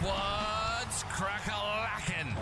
What's crack-a-lackin'?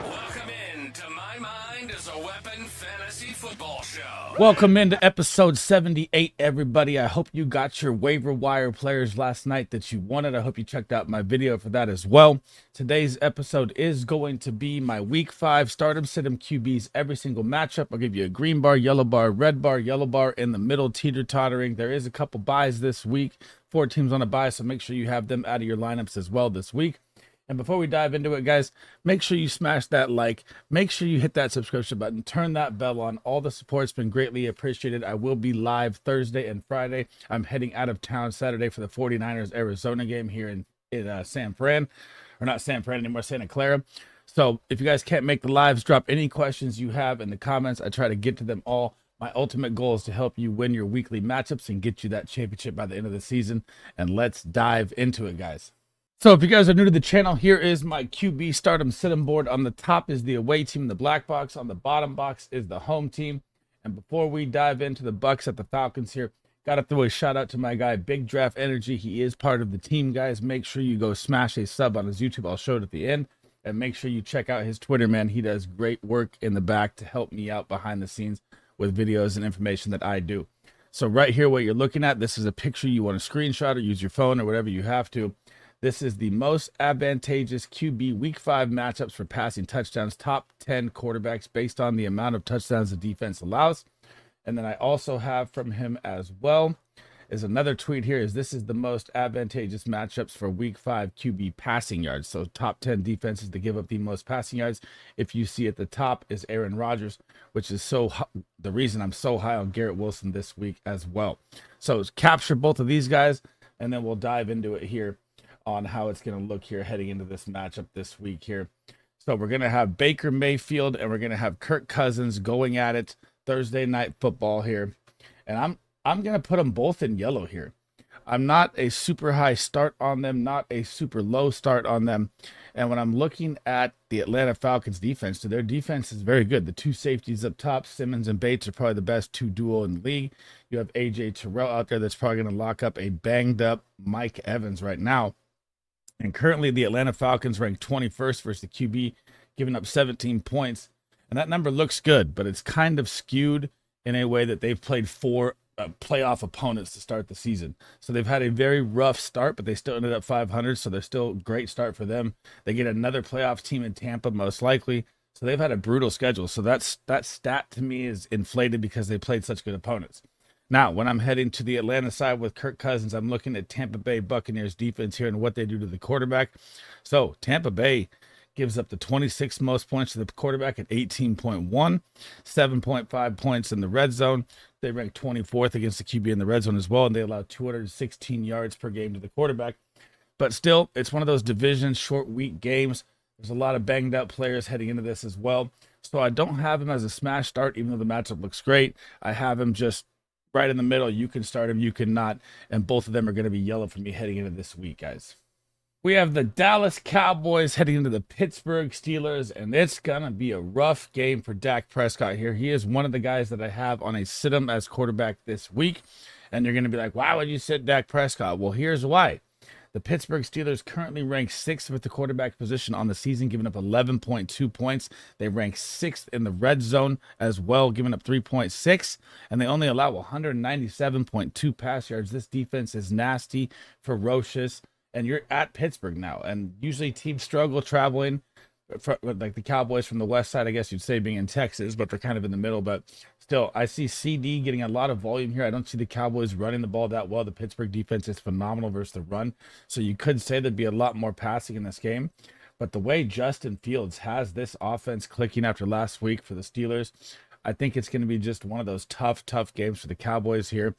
Welcome in to My Mind is a Weapon Fantasy Football Show. Welcome into episode 78, everybody. I hope you got your waiver wire players last night that you wanted. I hope you checked out my video for that as well. Today's episode is going to be my Week 5 Start-Em, Sit-Em QBs every single matchup. I'll give you a green bar, yellow bar, red bar, yellow bar in the middle, teeter-tottering. There is a couple buys this week. 4 teams on a bye, so make sure you have them out of your lineups as well this week. And before we dive into it, guys, make sure you smash that like, make sure you hit that subscription button, turn that bell on. All the support's been greatly appreciated. I will be live Thursday and Friday. I'm heading out of town Saturday for the 49ers Arizona game here in San Fran, or not San Fran anymore, Santa Clara. So if you guys can't make the lives, drop any questions you have in the comments. I try to get to them all. My ultimate goal is to help you win your weekly matchups and get you that championship by the end of the season. And let's dive into it, guys. So if you guys are new to the channel, here is my QB Start-Em Sit-Em board. On the top is the away team, the black box. On the bottom box is the home team. And before we dive into the Bucks at the Falcons here, got to throw a shout out to my guy, Big Draft Energy. He is part of the team, guys. Make sure you go smash a sub on his YouTube. I'll show it at the end. And make sure you check out his Twitter, man. He does great work in the back to help me out behind the scenes with videos and information that I do. So right here, what you're looking at, this is a picture you want to screenshot or use your phone or whatever you have to. This is the most advantageous QB Week 5 matchups for passing touchdowns, top 10 quarterbacks based on the amount of touchdowns the defense allows. And then I also have from him as well is another tweet here, is this is the most advantageous matchups for Week 5 QB passing yards. So top 10 defenses to give up the most passing yards. If you see at the top is Aaron Rodgers, which is the reason I'm so high on Garrett Wilson this week as well. So capture both of these guys, and then we'll dive into it here on how it's going to look here heading into this matchup this week here. So we're going to have Baker Mayfield and we're going to have Kirk Cousins going at it Thursday night football here. And I'm going to put them both in yellow here. I'm not a super high start on them, not a super low start on them. And when I'm looking at the Atlanta Falcons defense, so their defense is very good. The two safeties up top, Simmons and Bates, are probably the best two duo in the league. You have A.J. Terrell out there that's probably going to lock up a banged up Mike Evans right now. And currently the Atlanta Falcons rank 21st versus the QB, giving up 17 points. And that number looks good, but it's kind of skewed in a way that they've played 4 playoff opponents to start the season. So they've had a very rough start, but they still ended up 500. So they're still a great start for them. They get another playoff team in Tampa, most likely. So they've had a brutal schedule. So that stat to me is inflated because they played such good opponents. Now, when I'm heading to the Atlanta side with Kirk Cousins, I'm looking at Tampa Bay Buccaneers defense here and what they do to the quarterback. So Tampa Bay gives up the 26th most points to the quarterback at 18.1, 7.5 points in the red zone. They rank 24th against the QB in the red zone as well, and they allow 216 yards per game to the quarterback. But still, it's one of those division short week games. There's a lot of banged up players heading into this as well. So I don't have him as a smash start, even though the matchup looks great. I have him just right in the middle. You can start him, you cannot, and both of them are going to be yellow for me heading into this week, guys. We have the Dallas Cowboys heading into the Pittsburgh Steelers, and it's going to be a rough game for Dak Prescott here. He is one of the guys that I have on a sit-em as quarterback this week, and you're going to be like, why would you sit Dak Prescott? Well, here's why. The Pittsburgh Steelers currently rank 6th with the quarterback position on the season, giving up 11.2 points. They rank 6th in the red zone as well, giving up 3.6, and they only allow 197.2 pass yards. This defense is nasty, ferocious, and you're at Pittsburgh now. And usually teams struggle traveling, like the Cowboys from the west side, I guess you'd say, being in Texas, but they're kind of in the middle. But still, I see CD getting a lot of volume here. I don't see the Cowboys running the ball that well. The Pittsburgh defense is phenomenal versus the run. So you could say there'd be a lot more passing in this game. But the way Justin Fields has this offense clicking after last week for the Steelers, I think it's going to be just one of those tough games for the Cowboys here.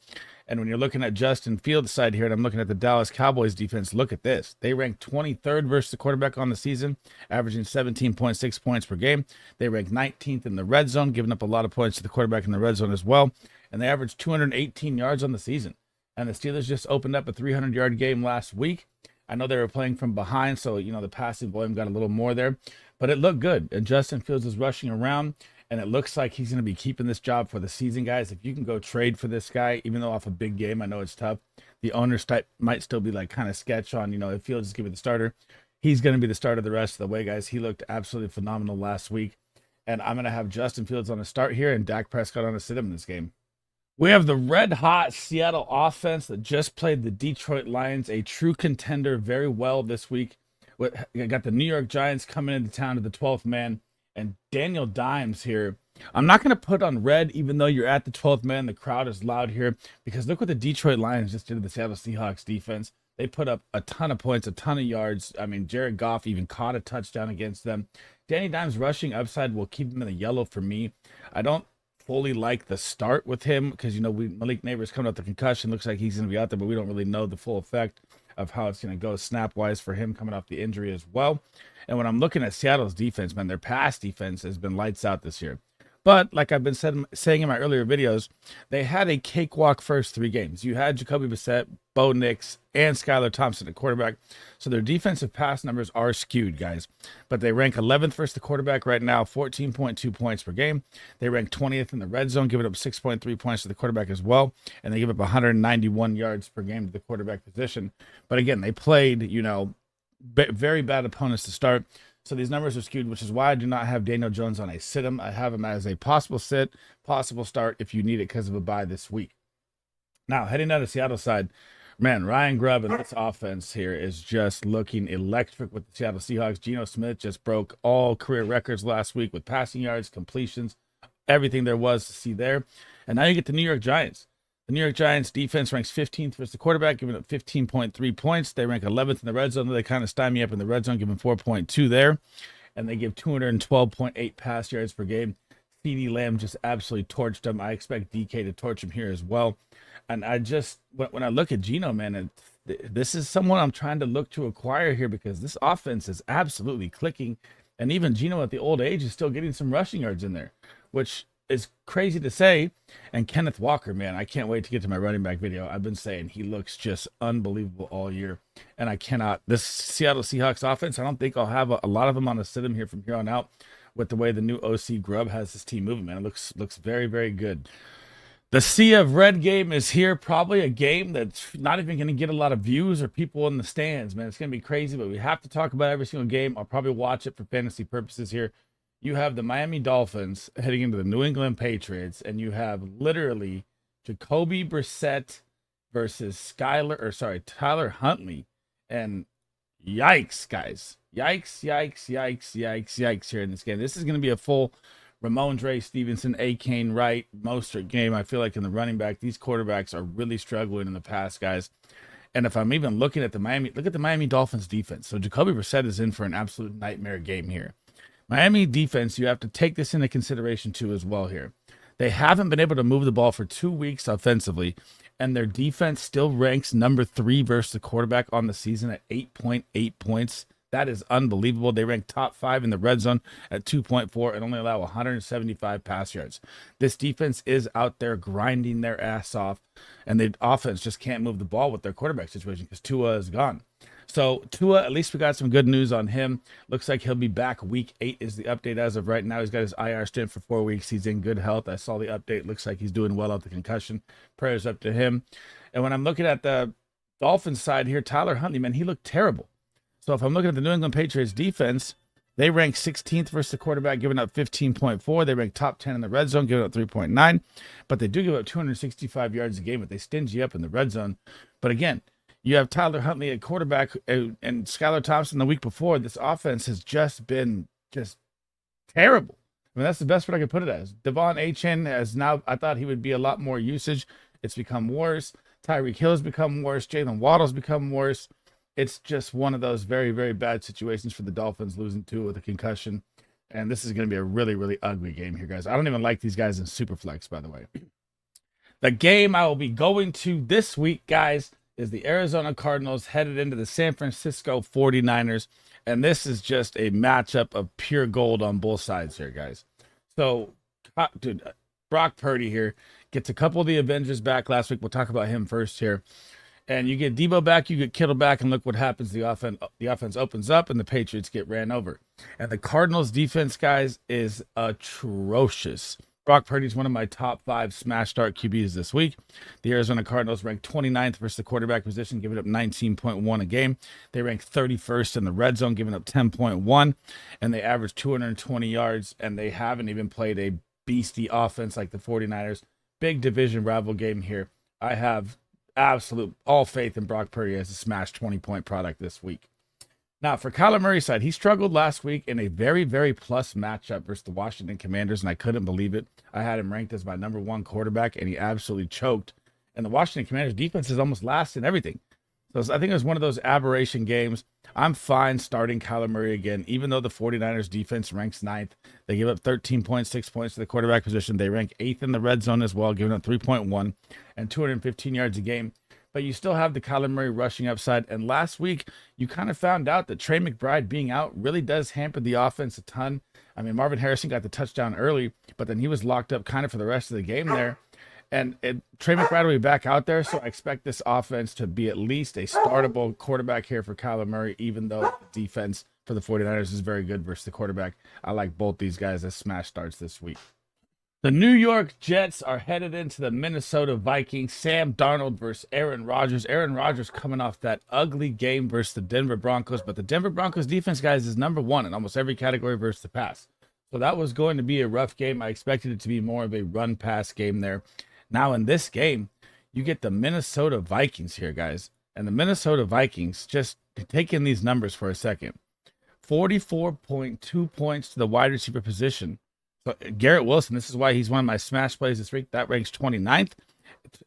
And when you're looking at Justin Fields' side here, and I'm looking at the Dallas Cowboys defense, look at this. They rank 23rd versus the quarterback on the season, averaging 17.6 points per game. They rank 19th in the red zone, giving up a lot of points to the quarterback in the red zone as well. And they average 218 yards on the season. And the Steelers just opened up a 300-yard game last week. I know they were playing from behind, so, the passing volume got a little more there. But it looked good. And Justin Fields is rushing around. And it looks like he's going to be keeping this job for the season, guys. If you can go trade for this guy, even though off a big game, I know it's tough. the owners might still be like kind of sketch on, if Fields is going to be the starter. He's going to be the starter the rest of the way, guys. He looked absolutely phenomenal last week. And I'm going to have Justin Fields on a start here and Dak Prescott on a sit-em in this game. We have the red-hot Seattle offense that just played the Detroit Lions, a true contender, very well this week. We got the New York Giants coming into town to the 12th man, and Daniel Dimes here. I'm not going to put on red, even though you're at the 12th man. The crowd is loud here, because look what the Detroit Lions just did to the Seattle Seahawks defense. They put up a ton of points, a ton of yards. I mean, Jared Goff even caught a touchdown against them. Danny Dimes' rushing upside will keep him in the yellow for me. I don't fully like the start with him because, Malik Neighbors coming out the concussion. Looks like he's going to be out there, but we don't really know the full effect of how it's going to go snap-wise for him coming off the injury as well. And when I'm looking at Seattle's defense, man, their pass defense has been lights out this year. But like I've been saying in my earlier videos, they had a cakewalk first 3 games. You had Jacoby Brissett, Bo Nix, and Skylar Thompson at quarterback. So their defensive pass numbers are skewed, guys. But they rank 11th versus the quarterback right now, 14.2 points per game. They rank 20th in the red zone, giving up 6.3 points to the quarterback as well. And they give up 191 yards per game to the quarterback position. But again, they played, very bad opponents to start. So these numbers are skewed, which is why I do not have Daniel Jones on a sit-em. I have him as a possible sit, possible start if you need it because of a bye this week. Now, heading down to Seattle side, man, Ryan Grubb and this offense here is just looking electric with the Seattle Seahawks. Geno Smith just broke all career records last week with passing yards, completions, everything there was to see there. And now you get the New York Giants. The New York Giants defense ranks 15th versus the quarterback, giving up 15.3 points. They rank 11th in the red zone. They kind of stymie up in the red zone, giving 4.2 there. And they give 212.8 pass yards per game. CeeDee Lamb just absolutely torched them. I expect DK to torch him here as well. And when I look at Geno, man, this is someone I'm trying to look to acquire here because this offense is absolutely clicking. And even Geno at the old age is still getting some rushing yards in there, which is crazy to say. And Kenneth Walker, man, I can't wait to get to my running back video. I've been saying he looks just unbelievable all year. And this Seattle Seahawks offense, I don't think I'll have a lot of them on a sit-em here from here on out with the way the new OC Grubb has his team moving, man. It looks very, very good. The Sea of Red game is here. Probably a game that's not even going to get a lot of views or people in the stands, man. It's going to be crazy, but we have to talk about every single game. I'll probably watch it for fantasy purposes here. You have the Miami Dolphins heading into the New England Patriots, and you have literally Jacoby Brissett versus Tyler Huntley. And yikes, guys. Yikes here in this game. This is going to be a full Ramondre Stevenson, Akane Wright, Mostert game. I feel like in the running back, these quarterbacks are really struggling in the past, guys. And if I'm even looking at look at the Miami Dolphins defense. So Jacoby Brissett is in for an absolute nightmare game here. Miami defense, you have to take this into consideration too as well here. They haven't been able to move the ball for 2 weeks offensively, and their defense still ranks number 3 versus the quarterback on the season at 8.8 points. That is unbelievable. They rank top 5 in the red zone at 2.4 and only allow 175 pass yards. This defense is out there grinding their ass off, and the offense just can't move the ball with their quarterback situation because Tua is gone. So Tua, at least we got some good news on him. Looks like he'll be back week 8 is the update as of right now. He's got his IR stint for 4 weeks. He's in good health. I saw the update. Looks like he's doing well out the concussion. Prayers up to him. And when I'm looking at the Dolphins side here, Tyler Huntley, man, he looked terrible. So if I'm looking at the New England Patriots defense, they rank 16th versus the quarterback, giving up 15.4. They rank top 10 in the red zone, giving up 3.9. But they do give up 265 yards a game, but they stingy up in the red zone. But again, you have Tyler Huntley at quarterback and Skylar Thompson the week before. This offense has just been terrible. I mean, that's the best way I could put it as. Devon Achane has now, I thought he would be a lot more usage. It's become worse. Tyreek Hill has become worse. Jalen Waddle's become worse. It's just one of those very, very bad situations for the Dolphins, losing Tua with a concussion. And this is going to be a really, really ugly game here, guys. I don't even like these guys in Superflex, by the way. The game I will be going to this week, guys, is the Arizona Cardinals headed into the San Francisco 49ers. And this is just a matchup of pure gold on both sides here, guys. So, dude, Brock Purdy here gets a couple of the Avengers back last week. We'll talk about him first here. And you get Debo back, you get Kittle back, and look what happens. The offense opens up, and the Patriots get ran over. And the Cardinals defense, guys, is atrocious. Brock Purdy's one of my top 5 smash start QBs this week. The Arizona Cardinals ranked 29th versus the quarterback position, giving up 19.1 a game. They ranked 31st in the red zone, giving up 10.1, and they averaged 220 yards, and they haven't even played a beastie offense like the 49ers. Big division rival game here. I have absolute all faith in Brock Purdy as a smash 20-point product this week. Now, for Kyler Murray's side, he struggled last week in a very, very plus matchup versus the Washington Commanders, and I couldn't believe it. I had him ranked as my number 1 quarterback, and he absolutely choked. And the Washington Commanders defense is almost last in everything. So I think it was one of those aberration games. I'm fine starting Kyler Murray again, even though the 49ers defense ranks 9th. They give up 13.6 points to the quarterback position. They rank 8th in the red zone as well, giving up 3.1 and 215 yards a game. But you still have the Kyler Murray rushing upside. And last week, you kind of found out that Trey McBride being out really does hamper the offense a ton. I mean, Marvin Harrison got the touchdown early, but then he was locked up kind of for the rest of the game there. And Trey McBride will be back out there, so I expect this offense to be at least a startable quarterback here for Kyler Murray, even though the defense for the 49ers is very good versus the quarterback. I like both these guys as smash starts this week. The New York Jets are headed into the Minnesota Vikings. Sam Darnold versus Aaron Rodgers. Aaron Rodgers coming off that ugly game versus the Denver Broncos, but the Denver Broncos defense, guys, is number 1 in almost every category versus the pass. So that was going to be a rough game. I expected it to be more of a run-pass game there. Now in this game, you get the Minnesota Vikings here, guys. And the Minnesota Vikings, just take in these numbers for a second. 44.2 points to the wide receiver position. So Garrett Wilson, this is why he's one of my smash plays this week. That ranks 29th.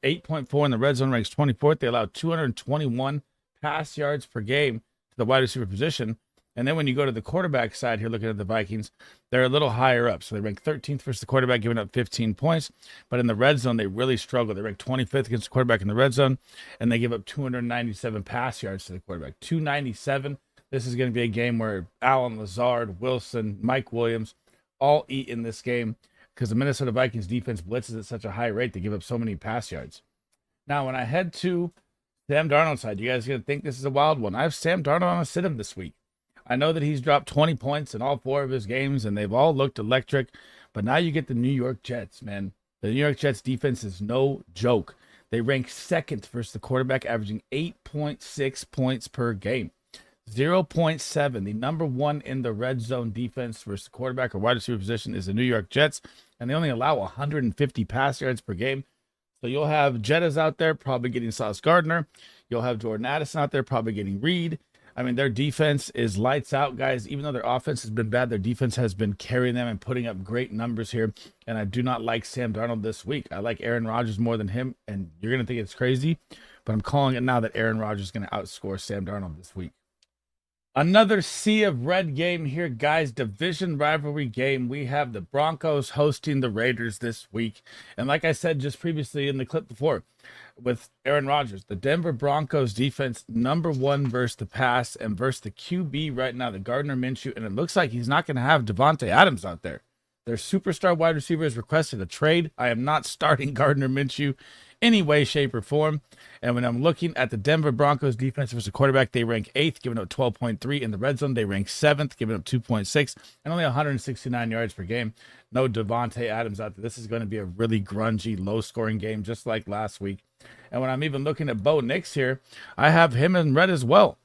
8.4 in the red zone, ranks 24th. They allow 221 pass yards per game to the wide receiver position. And then when you go to the quarterback side here, looking at the Vikings, they're a little higher up. So they rank 13th versus the quarterback, giving up 15 points. But in the red zone, they really struggle. They rank 25th against the quarterback in the red zone, and they give up 297 pass yards to the quarterback. 297. This is going to be a game where Allen Lazard, Wilson, Mike Williams all eat in this game because the Minnesota Vikings defense blitzes at such a high rate. They give up so many pass yards. Now, when I head to Sam Darnold's side, you guys are going to think this is a wild one. I have Sam Darnold on a sit-em this week. I know that he's dropped 20 points in all 4 of his games, and they've all looked electric. But now you get the New York Jets, man. The New York Jets defense is no joke. They rank 2nd versus the quarterback, averaging 8.6 points per game. 0.7. The number 1 in the red zone defense versus the quarterback or wide receiver position is the New York Jets, and they only allow 150 pass yards per game. So you'll have Jettas out there probably getting Sauce Gardner. You'll have Jordan Addison out there probably getting Reed. I mean, their defense is lights out, guys. Even though their offense has been bad, their defense has been carrying them and putting up great numbers here. And I do not like Sam Darnold this week. I like Aaron Rodgers more than him, and you're going to think it's crazy, but I'm calling it now that Aaron Rodgers is going to outscore Sam Darnold this week. Another sea of red game here, guys. Division rivalry game. We have the Broncos hosting the Raiders this week. And like I said just previously in the clip before, with Aaron Rodgers, the Denver Broncos defense, number 1 versus the pass and versus the QB right now, the Gardner Minshew. And it looks like he's not going to have Devontae Adams out there. Their superstar wide receiver has requested a trade. I am not starting Gardner Minshew any way, shape, or form. And when I'm looking at the Denver Broncos defense versus quarterback, they rank 8th, giving up 12.3. In the red zone, they rank 7th, giving up 2.6 and only 169 yards per game. No Devontae Adams out there. This is going to be a really grungy, low-scoring game, just like last week. And when I'm even looking at Bo Nix here, I have him in red as well.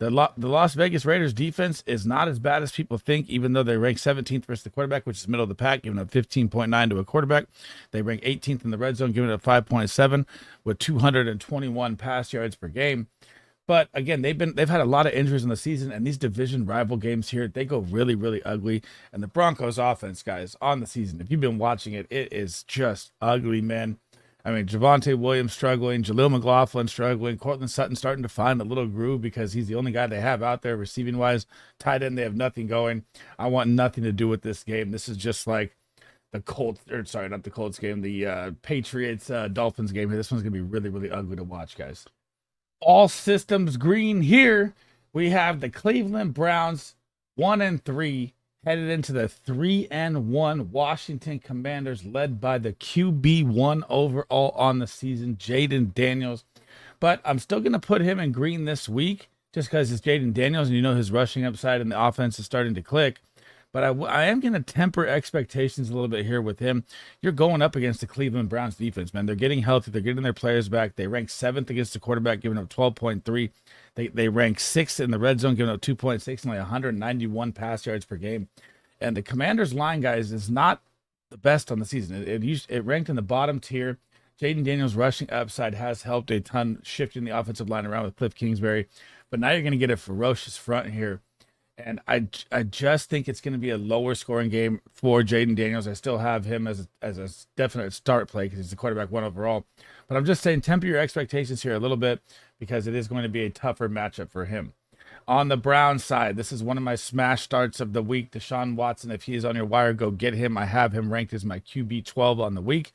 The Las Vegas Raiders defense is not as bad as people think, even though they rank 17th versus the quarterback, which is middle of the pack, giving up 15.9 to a quarterback. They rank 18th in the red zone, giving up 5.7 with 221 pass yards per game. But again, they've had a lot of injuries in the season, and these division rival games here, they go really, really ugly. And the Broncos offense, guys, on the season, if you've been watching it, it is just ugly, man. I mean, Javonte Williams struggling, Jaleel McLaughlin struggling, Cortland Sutton starting to find a little groove because he's the only guy they have out there receiving-wise. Tight end, they have nothing going. I want nothing to do with this game. This is just like the Colts, or sorry, not the Colts game, the Patriots Dolphins game here. This one's going to be really, really ugly to watch, guys. All systems green here. We have the Cleveland Browns 1-3. Headed into the 3-1 Washington Commanders, led by the QB1 overall on the season, Jaden Daniels. But I'm still going to put him in green this week just because it's Jaden Daniels and you know his rushing upside and the offense is starting to click. But I am going to temper expectations a little bit here with him. You're going up against the Cleveland Browns defense, man. They're getting healthy. They're getting their players back. They rank 7th against the quarterback, giving up 12.3. They rank 6th in the red zone, giving up 2.6 and like 191 pass yards per game. And the Commanders line, guys, is not the best on the season. It ranked in the bottom tier. Jaden Daniels' rushing upside has helped a ton, shifting the offensive line around with Cliff Kingsbury. But now you're going to get a ferocious front here. And I just think it's going to be a lower scoring game for Jaden Daniels. I still have him as a definite start play because he's the quarterback 1 overall. But I'm just saying temper your expectations here a little bit because it is going to be a tougher matchup for him. On the Brown side, this is one of my smash starts of the week. Deshaun Watson, if he is on your wire, go get him. I have him ranked as my QB 12 on the week.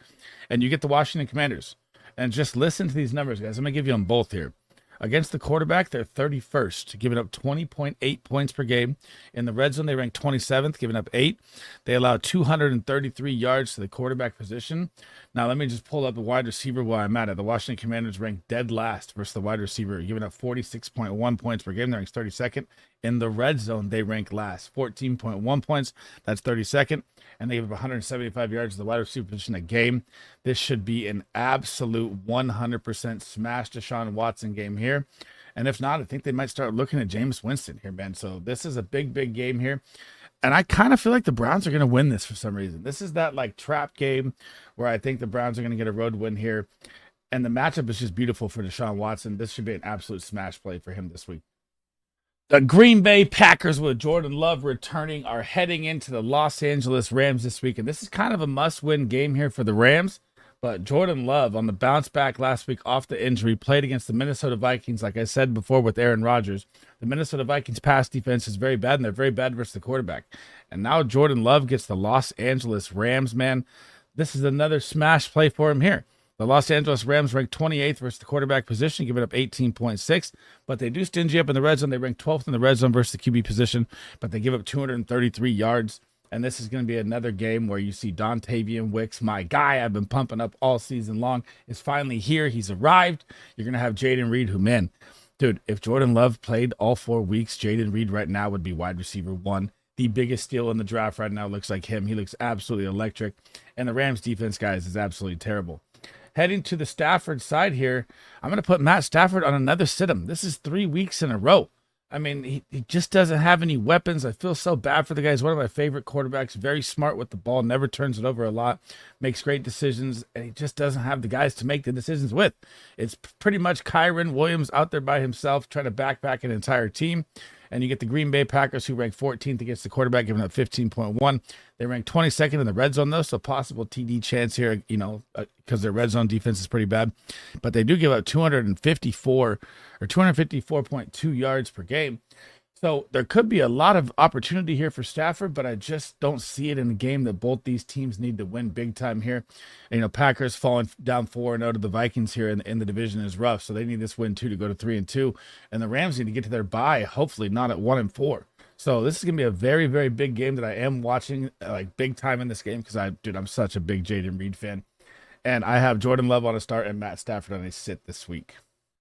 And you get the Washington Commanders. And just listen to these numbers, guys. I'm going to give you them both here. Against the quarterback, they're 31st, giving up 20.8 points per game. In the red zone, they rank 27th, giving up 8. They allow 233 yards to the quarterback position. Now, let me just pull up the wide receiver while I'm at it. The Washington Commanders rank dead last versus the wide receiver, giving up 46.1 points per game. They rank 32nd. In the red zone, they rank last, 14.1 points. That's 32nd. And they give up 175 yards to the wide receiver position a game. This should be an absolute 100% smash Deshaun Watson game here. And if not, I think they might start looking at Jameis Winston here, man. So this is a big, big game here. And I kind of feel like the Browns are going to win this for some reason. This is that like trap game where I think the Browns are going to get a road win here. And the matchup is just beautiful for Deshaun Watson. This should be an absolute smash play for him this week. The Green Bay Packers with Jordan Love returning are heading into the Los Angeles Rams this week. And this is kind of a must-win game here for the Rams. But Jordan Love, on the bounce back last week off the injury, played against the Minnesota Vikings, like I said before with Aaron Rodgers. The Minnesota Vikings pass defense is very bad, and they're very bad versus the quarterback. And now Jordan Love gets the Los Angeles Rams, man. This is another smash play for him here. The Los Angeles Rams ranked 28th versus the quarterback position, giving up 18.6. But they do stingy up in the red zone. They rank 12th in the red zone versus the QB position, but they give up 233 yards. And this is going to be another game where you see Dontavian Wicks, my guy I've been pumping up all season long, is finally here. He's arrived. You're going to have Jaden Reed, who, man, dude, if Jordan Love played all 4 weeks, Jaden Reed right now would be wide receiver 1. The biggest steal in the draft right now looks like him. He looks absolutely electric. And the Rams defense, guys, is absolutely terrible. Heading to the Stafford side here, I'm going to put Matt Stafford on another sit-em. This is 3 weeks in a row. I mean, he just doesn't have any weapons. I feel so bad for the guy. He's one of my favorite quarterbacks, very smart with the ball, never turns it over a lot, makes great decisions, and he just doesn't have the guys to make the decisions with. It's pretty much Kyron Williams out there by himself trying to backpack an entire team. And you get the Green Bay Packers, who rank 14th against the quarterback, giving up 15.1. They rank 22nd in the red zone, though, so possible TD chance here, because their red zone defense is pretty bad. But they do give up 254.2 yards per game. So there could be a lot of opportunity here for Stafford, but I just don't see it in a game that both these teams need to win big time here. And, Packers falling down 4-0 to the Vikings here in the division is rough, so they need this win too to go to 3-2. And the Rams need to get to their bye, hopefully not at 1-4. So this is going to be a very, very big game that I am watching like big time in this game because I'm such a big Jaden Reed fan. And I have Jordan Love on a start and Matt Stafford on a sit this week.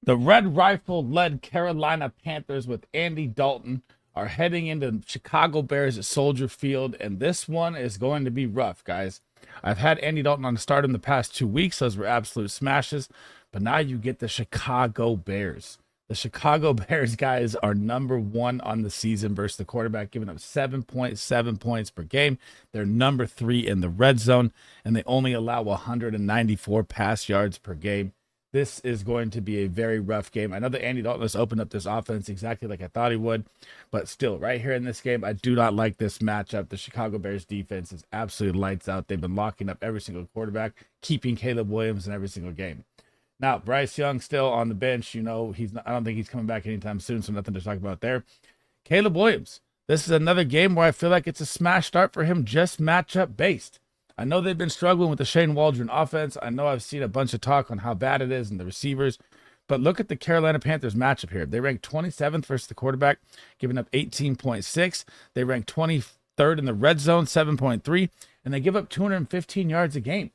The Red Rifle-led Carolina Panthers with Andy Dalton are heading into Chicago Bears at Soldier Field, and this one is going to be rough, guys. I've had Andy Dalton on the start in the past 2 weeks. Those were absolute smashes, but now you get the Chicago Bears. The Chicago Bears, guys, are number 1 on the season versus the quarterback, giving up 7.7 points per game. They're number 3 in the red zone, and they only allow 194 pass yards per game. This is going to be a very rough game. I know that Andy Dalton has opened up this offense exactly like I thought he would, but still, right here in this game, I do not like this matchup. The Chicago Bears defense is absolutely lights out. They've been locking up every single quarterback, keeping Caleb Williams in every single game. Now, Bryce Young still on the bench. I don't think he's coming back anytime soon, so nothing to talk about there. Caleb Williams, this is another game where I feel like it's a smash start for him, just matchup based. I know they've been struggling with the Shane Waldron offense. I know I've seen a bunch of talk on how bad it is and the receivers, but look at the Carolina Panthers matchup here. They rank 27th versus the quarterback, giving up 18.6. They rank 23rd in the red zone, 7.3, and they give up 215 yards a game.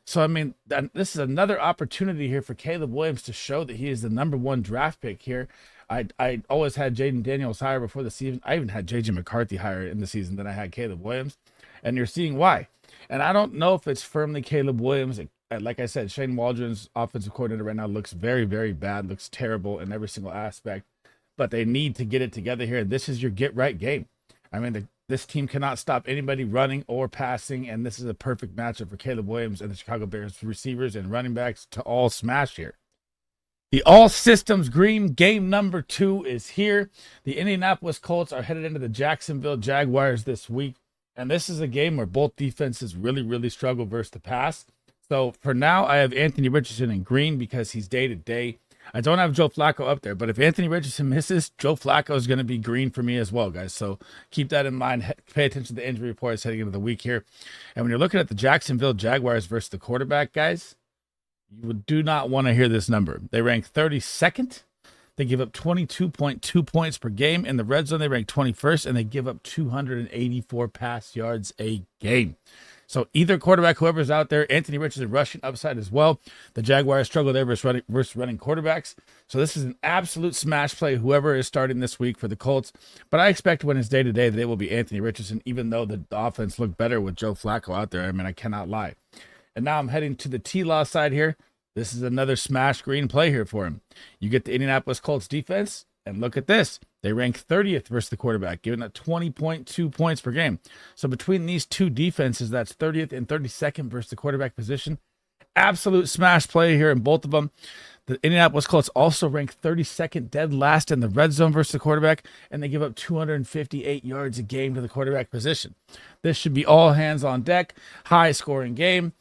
So, I mean, this is another opportunity here for Caleb Williams to show that he is the number 1 draft pick here. I always had Jaden Daniels higher before the season. I even had JJ McCarthy higher in the season than I had Caleb Williams, and you're seeing why. And I don't know if it's firmly Caleb Williams. Like I said, Shane Waldron's offensive coordinator right now looks very, very bad, looks terrible in every single aspect. But they need to get it together here. This is your get-right game. I mean, this team cannot stop anybody running or passing, and this is a perfect matchup for Caleb Williams and the Chicago Bears receivers and running backs to all smash here. The all systems green game number 2 is here. The Indianapolis Colts are headed into the Jacksonville Jaguars this week. And this is a game where both defenses really, really struggle versus the pass. So for now, I have Anthony Richardson in green because he's day-to-day. I don't have Joe Flacco up there, but if Anthony Richardson misses, Joe Flacco is going to be green for me as well, guys. So keep that in mind. Pay attention to the injury reports heading into the week here. And when you're looking at the Jacksonville Jaguars versus the quarterback, guys, you do not want to hear this number. They rank 32nd. They give up 22.2 points per game. In the red zone, they rank 21st, and they give up 284 pass yards a game. So either quarterback, whoever's out there, Anthony Richardson rushing upside as well. The Jaguars struggle there versus running quarterbacks. So this is an absolute smash play, whoever is starting this week for the Colts. But I expect when it's day-to-day that it will be Anthony Richardson, even though the offense looked better with Joe Flacco out there. I mean, I cannot lie. And now I'm heading to the T-Law side here. This is another smash green play here for him. You get the Indianapolis Colts defense, and look at this. They rank 30th versus the quarterback, giving up 20.2 points per game. So between these two defenses, that's 30th and 32nd versus the quarterback position. Absolute smash play here in both of them. The Indianapolis Colts also rank 32nd, dead last in the red zone versus the quarterback, and they give up 258 yards a game to the quarterback position. This should be all hands on deck, high-scoring game.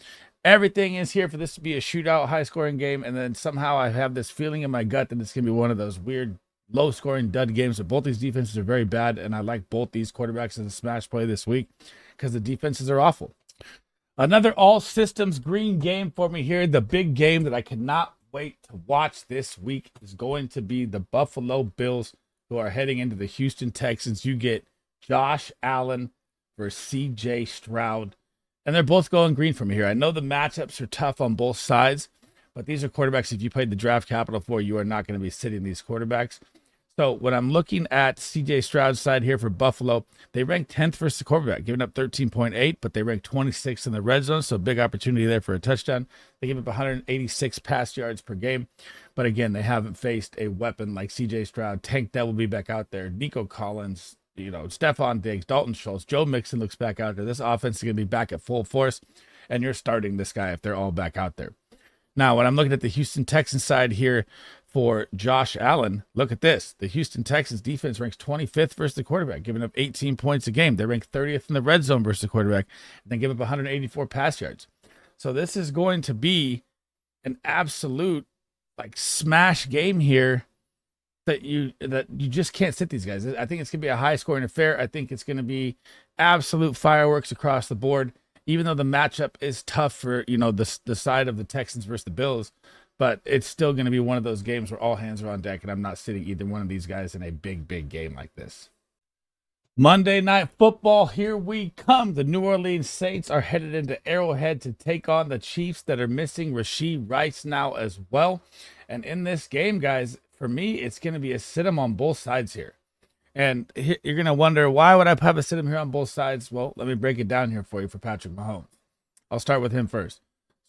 Everything is here for this to be a shootout, high-scoring game, and then somehow I have this feeling in my gut that it's going to be one of those weird, low-scoring dud games. But both these defenses are very bad, and I like both these quarterbacks as a smash play this week because the defenses are awful. Another all-systems green game for me here. The big game that I cannot wait to watch this week is going to be the Buffalo Bills, who are heading into the Houston Texans. You get Josh Allen versus C.J. Stroud. And they're both going green for me here. I know the matchups are tough on both sides, but these are quarterbacks. If you played the draft capital for, you are not going to be sitting these quarterbacks. So when I'm looking at C.J. Stroud's side here for Buffalo, they rank 10th versus the quarterback, giving up 13.8, but they rank 26th in the red zone, so big opportunity there for a touchdown. They give up 186 pass yards per game, but again, they haven't faced a weapon like C.J. Stroud. Tank Dell will be back out there. Nico Collins, Stephon Diggs, Dalton Schultz, Joe Mixon looks back out there. This offense is going to be back at full force, and you're starting this guy if they're all back out there. Now, when I'm looking at the Houston Texans side here for Josh Allen, look at this. The Houston Texans defense ranks 25th versus the quarterback, giving up 18 points a game. They rank 30th in the red zone versus the quarterback, and they give up 184 pass yards. So this is going to be an absolute smash game here. That you just can't sit these guys. I think it's going to be a high-scoring affair. I think it's going to be absolute fireworks across the board, even though the matchup is tough for, the side of the Texans versus the Bills. But it's still going to be one of those games where all hands are on deck, and I'm not sitting either one of these guys in a big, big game like this. Monday Night Football, here we come. The New Orleans Saints are headed into Arrowhead to take on the Chiefs that are missing Rashee Rice now as well. And in this game, guys, for me, it's going to be a sit-em on both sides here. And you're going to wonder, why would I have a sit-em here on both sides? Well, let me break it down here for you for Patrick Mahomes. I'll start with him first.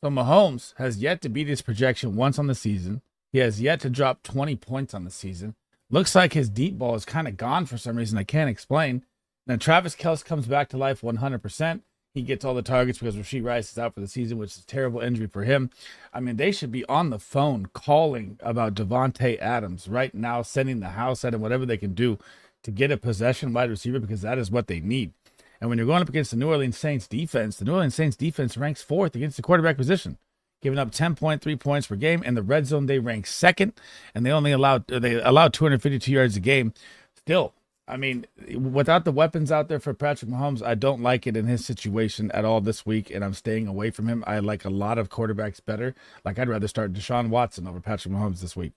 So Mahomes has yet to beat his projection once on the season. He has yet to drop 20 points on the season. Looks like his deep ball is kind of gone for some reason I can't explain. Now, Travis Kelce comes back to life 100%. He gets all the targets because Rashee Rice is out for the season, which is a terrible injury for him. I mean, they should be on the phone calling about Devontae Adams right now, sending the house at him, whatever they can do to get a possession wide receiver, because that is what they need. And when you're going up against the New Orleans Saints defense, the New Orleans Saints defense ranks 4th against the quarterback position, giving up 10.3 points per game. In the red zone, they rank 2nd, and they allow 252 yards a game. Still, I mean, without the weapons out there for Patrick Mahomes, I don't like it in his situation at all this week, and I'm staying away from him. I like a lot of quarterbacks better. I'd rather start Deshaun Watson over Patrick Mahomes this week.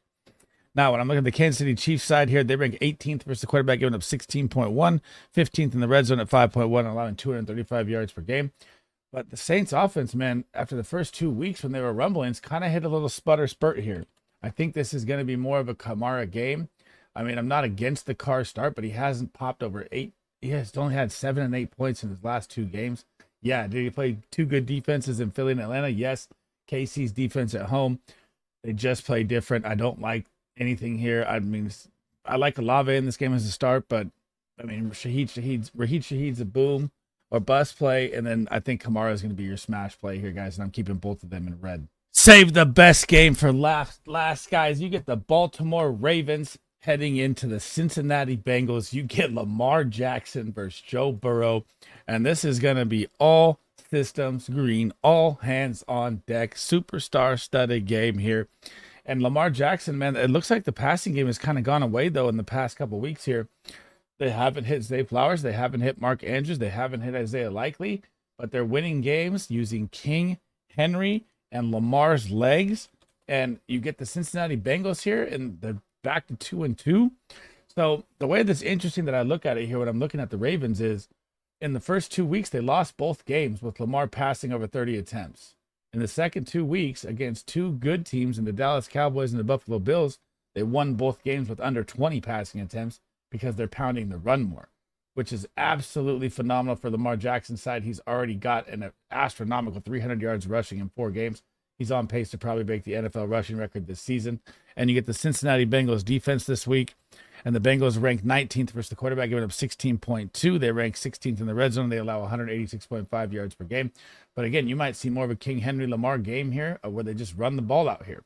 Now, when I'm looking at the Kansas City Chiefs side here, they rank 18th versus the quarterback, giving up 16.1, 15th in the red zone at 5.1, allowing 235 yards per game. But the Saints offense, man, after the first 2 weeks when they were rumbling, it's kind of hit a little spurt here. I think this is going to be more of a Kamara game. I mean, I'm not against the Carr start, but he hasn't popped over 8. He has only had 7 and 8 points in his last 2 games. Yeah, did he play 2 good defenses in Philly and Atlanta? Yes. KC's defense at home, they just play different. I don't like anything here. I mean, I like Olave in this game as a start, but I mean, Raheed Shaheed's a boom or bust play, and then I think Kamara is going to be your smash play here, guys, and I'm keeping both of them in red. Save the best game for last, guys. You get the Baltimore Ravens heading into the Cincinnati Bengals. You get Lamar Jackson versus Joe Burrow, and this is going to be all systems green, all hands on deck, superstar studded game here. And Lamar Jackson, man, it looks like the passing game has kind of gone away, though, in the past couple weeks here. They haven't hit Zay Flowers. They haven't hit Mark Andrews. They haven't hit Isaiah Likely, but they're winning games using King, Henry, and Lamar's legs. And you get the Cincinnati Bengals here, and they're back to 2-2. So the way that's interesting that I look at it here when I'm looking at the Ravens is in the first 2 weeks, they lost both games with Lamar passing over 30 attempts. In the second 2 weeks against 2 good teams in the Dallas Cowboys and the Buffalo Bills, they won both games with under 20 passing attempts because they're pounding the run more, which is absolutely phenomenal for Lamar Jackson's side. He's already got an astronomical 300 yards rushing in 4 games. He's on pace to probably break the NFL rushing record this season. And you get the Cincinnati Bengals defense this week. And the Bengals ranked 19th versus the quarterback, giving up 16.2. They rank 16th in the red zone. They allow 186.5 yards per game. But again, you might see more of a King Henry Lamar game here where they just run the ball out here.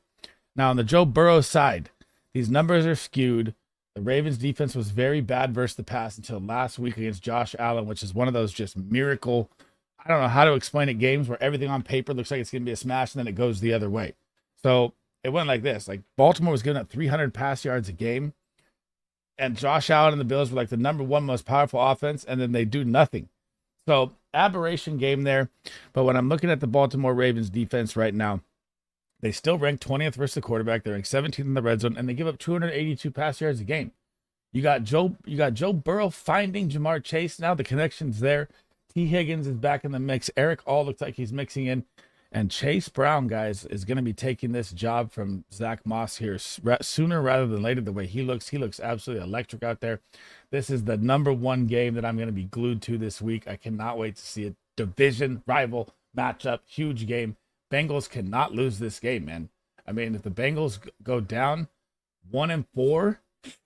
Now, on the Joe Burrow side, these numbers are skewed. The Ravens defense was very bad versus the pass until last week against Josh Allen, which is one of those just miracle, I don't know how to explain it, games where everything on paper looks like it's going to be a smash and then it goes the other way. So it went like this. Like Baltimore was giving up 300 pass yards a game, and Josh Allen and the Bills were like the number 1 most powerful offense, and then they do nothing. So aberration game there. But when I'm looking at the Baltimore Ravens defense right now, they still rank 20th versus the quarterback. They're ranked 17th in the red zone, and they give up 282 pass yards a game. You got Joe Burrow finding Jamar Chase now. The connection's there. T. Higgins is back in the mix. Eric All looks like he's mixing in. And Chase Brown, guys, is going to be taking this job from Zach Moss here sooner rather than later. The way he looks absolutely electric out there. This is the number 1 game that I'm going to be glued to this week. I cannot wait to see it. Division rival matchup, huge game. Bengals cannot lose this game, man. I mean, if the Bengals go down 1-4, it's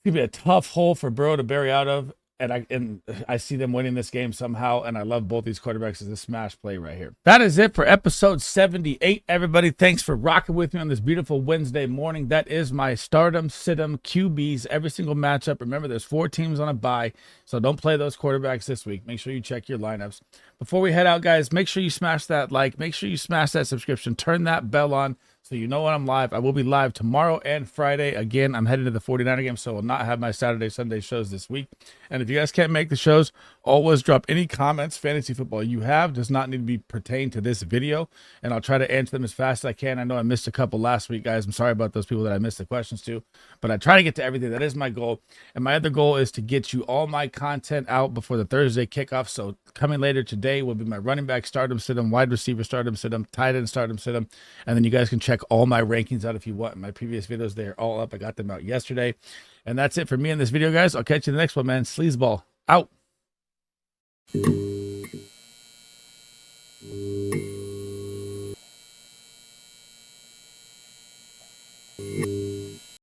gonna be a tough hole for Burrow to bury out of. And I see them winning this game somehow, and I love both these quarterbacks as a smash play right here. That is it for episode 78, everybody. Thanks for rocking with me on this beautiful Wednesday morning. That is my Stardom, Sit-Em, QBs, every single matchup. Remember, there's 4 teams on a bye, so don't play those quarterbacks this week. Make sure you check your lineups. Before we head out, guys, make sure you smash that like. Make sure you smash that subscription. Turn that bell on so you know when I'm live. I will be live tomorrow and Friday. Again, I'm headed to the 49er game, so I will not have my Saturday, Sunday shows this week. And if you guys can't make the shows, always drop any comments. Fantasy football you have does not need to be pertained to this video, and I'll try to answer them as fast as I can. I know I missed a couple last week, guys. I'm sorry about those people that I missed the questions to, but I try to get to everything. That is my goal. And my other goal is to get you all my content out before the Thursday kickoff. So coming later today will be my running back Stardom Sit-Em, wide receiver Stardom Sit-Em, tight end Stardom Sit-Em, and then you guys can check all my rankings out if you want. My previous videos, they're all up. I got them out yesterday. And that's it for me in this video, guys. I'll catch you in the next one, man. SleezBall out.